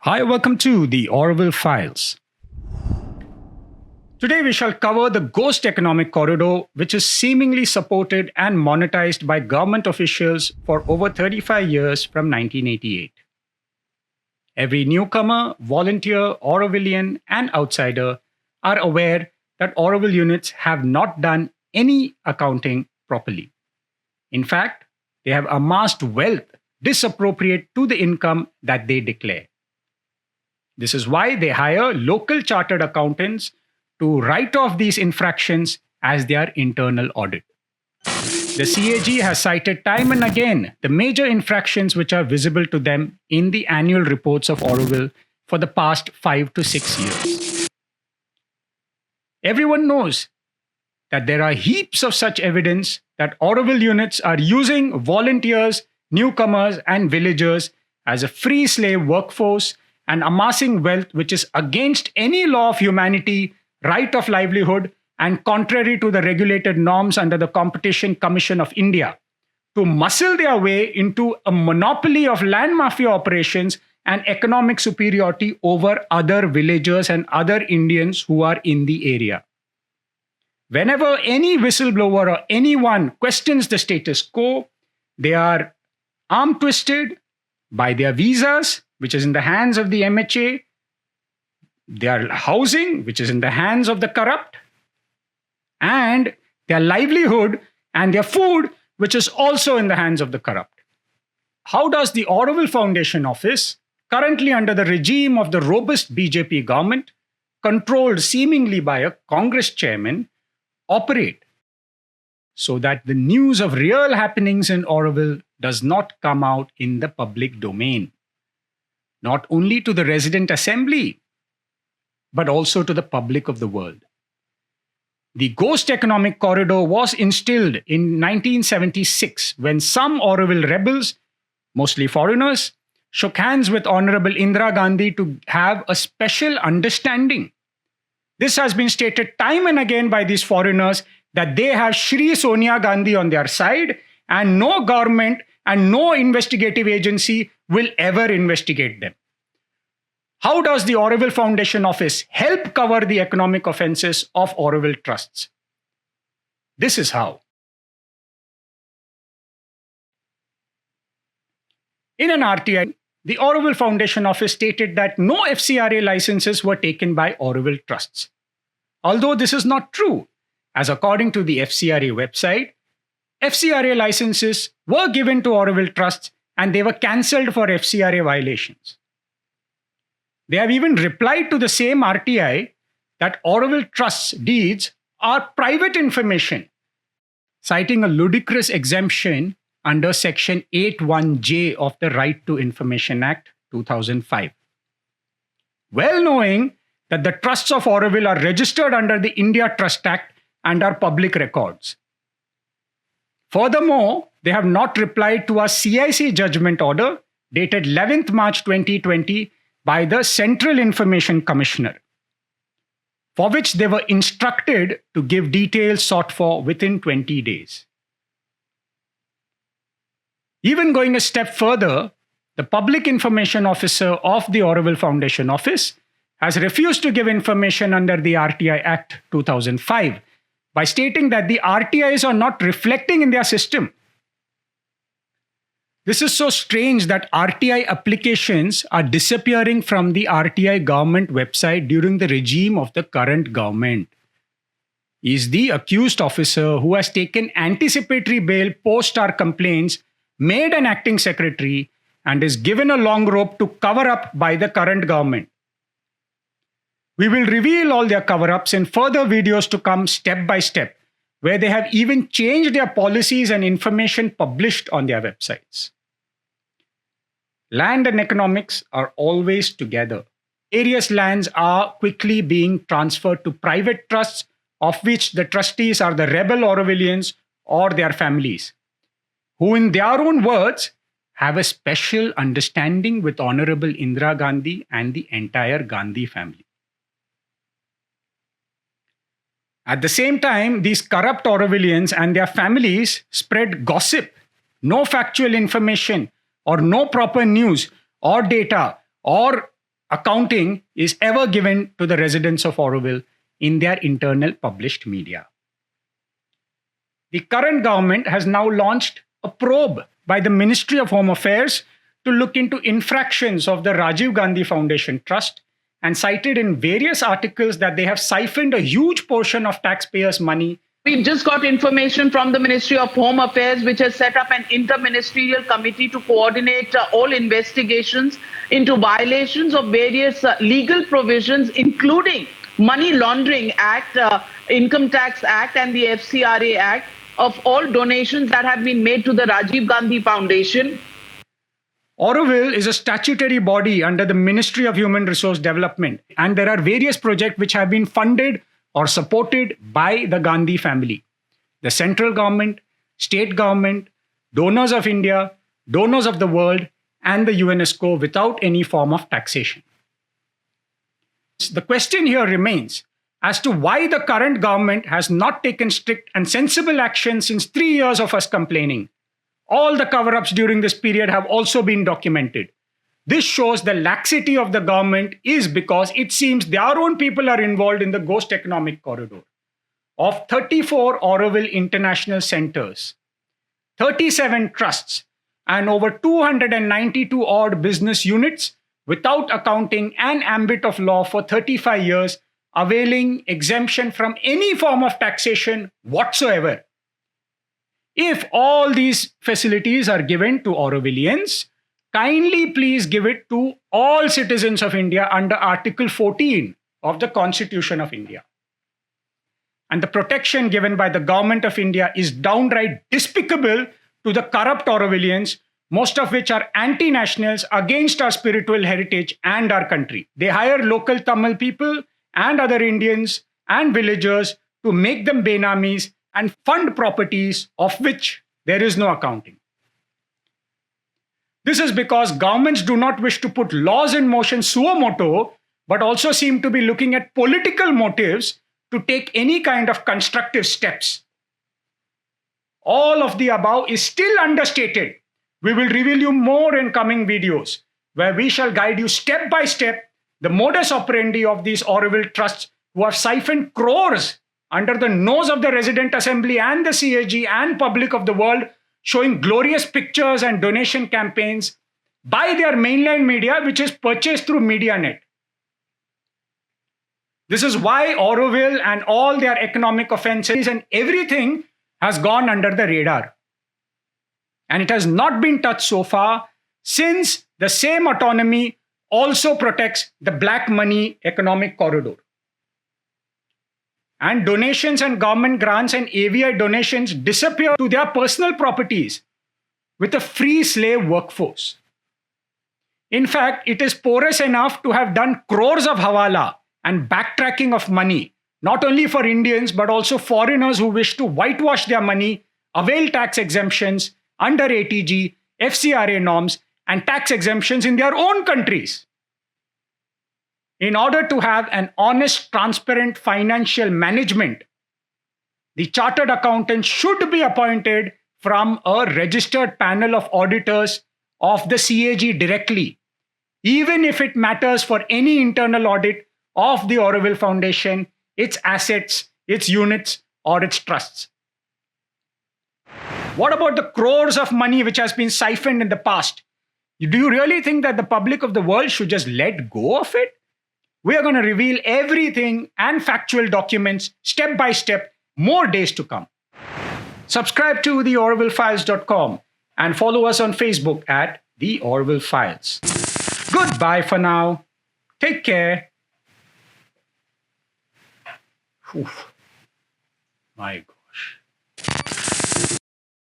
Hi, welcome to the Auroville Files. Today we shall cover the ghost economic corridor, which is seemingly supported and monetized by government officials for over 35 years from 1988. Every newcomer, volunteer, Aurovillian, and outsider are aware that Auroville units have not done any accounting properly. In fact, they have amassed wealth disappropriate to the income that they declare. This is why they hire local chartered accountants to write off these infractions as their internal audit. The CAG has cited time and again the major infractions which are visible to them in the annual reports of Auroville for the past 5 to 6 years. Everyone knows that there are heaps of such evidence that Auroville units are using volunteers, newcomers, and villagers as a free slave workforce and amassing wealth which is against any law of humanity, right of livelihood, and contrary to the regulated norms under the Competition Commission of India, to muscle their way into a monopoly of land mafia operations and economic superiority over other villagers and other Indians who are in the area. Whenever any whistleblower or anyone questions the status quo, they are arm twisted by their visas, which is in the hands of the MHA, their housing, which is in the hands of the corrupt, and their livelihood and their food, which is also in the hands of the corrupt. How does the Auroville Foundation Office, currently under the regime of the robust BJP government, controlled seemingly by a Congress chairman, operate so that the news of real happenings in Auroville does not come out in the public domain? Not only to the resident assembly, but also to the public of the world. The ghost economic corridor was instilled in 1976 when some Auroville rebels, mostly foreigners, shook hands with Honorable Indira Gandhi to have a special understanding. This has been stated time and again by these foreigners that they have Shri Sonia Gandhi on their side and no government and no investigative agency will ever investigate them. How does the Auroville Foundation Office help cover the economic offenses of Auroville trusts? This is how. In an RTI, the Auroville Foundation Office stated that no FCRA licenses were taken by Auroville trusts. Although this is not true, as according to the FCRA website, FCRA licenses were given to Auroville trusts and they were cancelled for FCRA violations. They have even replied to the same RTI that Auroville Trust's deeds are private information, citing a ludicrous exemption under Section 81J of the Right to Information Act 2005. Well knowing that the trusts of Auroville are registered under the India Trust Act and are public records. Furthermore, they have not replied to a CIC judgment order dated 11th March 2020 by the Central Information Commissioner, for which they were instructed to give details sought for within 20 days. Even going a step further, the Public Information Officer of the Auroville Foundation Office has refused to give information under the RTI Act 2005 by stating that the RTIs are not reflecting in their system. This is so strange that RTI applications are disappearing from the RTI government website during the regime of the current government. He is the accused officer who has taken anticipatory bail post our complaints, made an acting secretary, and is given a long rope to cover up by the current government. We will reveal all their cover-ups in further videos to come step by step, where they have even changed their policies and information published on their websites. Land and economics are always together. Various lands are quickly being transferred to private trusts, of which the trustees are the rebel Aurovillians or their families, who in their own words have a special understanding with Honorable Indira Gandhi and the entire Gandhi family. At the same time, these corrupt Aurovillians and their families spread gossip, no factual information, or no proper news or data or accounting is ever given to the residents of Auroville in their internal published media. The current government has now launched a probe by the Ministry of Home Affairs to look into infractions of the Rajiv Gandhi Foundation Trust and cited in various articles that they have siphoned a huge portion of taxpayers' money. We've just got information from the Ministry of Home Affairs, which has set up an interministerial committee to coordinate all investigations into violations of various legal provisions, including Money Laundering Act, Income Tax Act, and the FCRA Act, of all donations that have been made to the Rajiv Gandhi Foundation. Auroville is a statutory body under the Ministry of Human Resource Development, and there are various projects which have been funded or supported by the Gandhi family. The central government, state government, donors of India, donors of the world, and the UNESCO without any form of taxation. The question here remains as to why the current government has not taken strict and sensible action since 3 years of us complaining. All the cover-ups during this period have also been documented. This shows the laxity of the government is because it seems their own people are involved in the ghost economic corridor. Of 34 Auroville international centers, 37 trusts, and over 292 odd business units without accounting and ambit of law for 35 years, availing exemption from any form of taxation whatsoever. If all these facilities are given to Aurovillians, kindly please give it to all citizens of India under Article 14 of the Constitution of India. And the protection given by the Government of India is downright despicable to the corrupt Aurovillians, most of which are anti-nationals against our spiritual heritage and our country. They hire local Tamil people and other Indians and villagers to make them benamis and fund properties of which there is no accounting. This is because governments do not wish to put laws in motion suo moto, but also seem to be looking at political motives to take any kind of constructive steps. All of the above is still understated. We will reveal you more in coming videos, where we shall guide you step by step the modus operandi of these Auroville trusts who have siphoned crores under the nose of the resident assembly and the CAG and public of the world, showing glorious pictures and donation campaigns by their mainline media, which is purchased through MediaNet. This is why Auroville and all their economic offenses and everything has gone under the radar. And it has not been touched so far, since the same autonomy also protects the black money economic corridor. And donations and government grants and AVI donations disappear to their personal properties with a free slave workforce. In fact, it is porous enough to have done crores of hawala and backtracking of money, not only for Indians, but also foreigners who wish to whitewash their money, avail tax exemptions under ATG, FCRA norms, and tax exemptions in their own countries. In order to have an honest, transparent financial management, the chartered accountant should be appointed from a registered panel of auditors of the CAG directly, even if it matters for any internal audit of the Auroville Foundation, its assets, its units, or its trusts. What about the crores of money which has been siphoned in the past? Do you really think that the public of the world should just let go of it? We are going to reveal everything and factual documents step by step, more days to come. Subscribe to theaurovillefiles.com and follow us on Facebook at The Auroville Files. Goodbye for now. Take care. Oof. My God.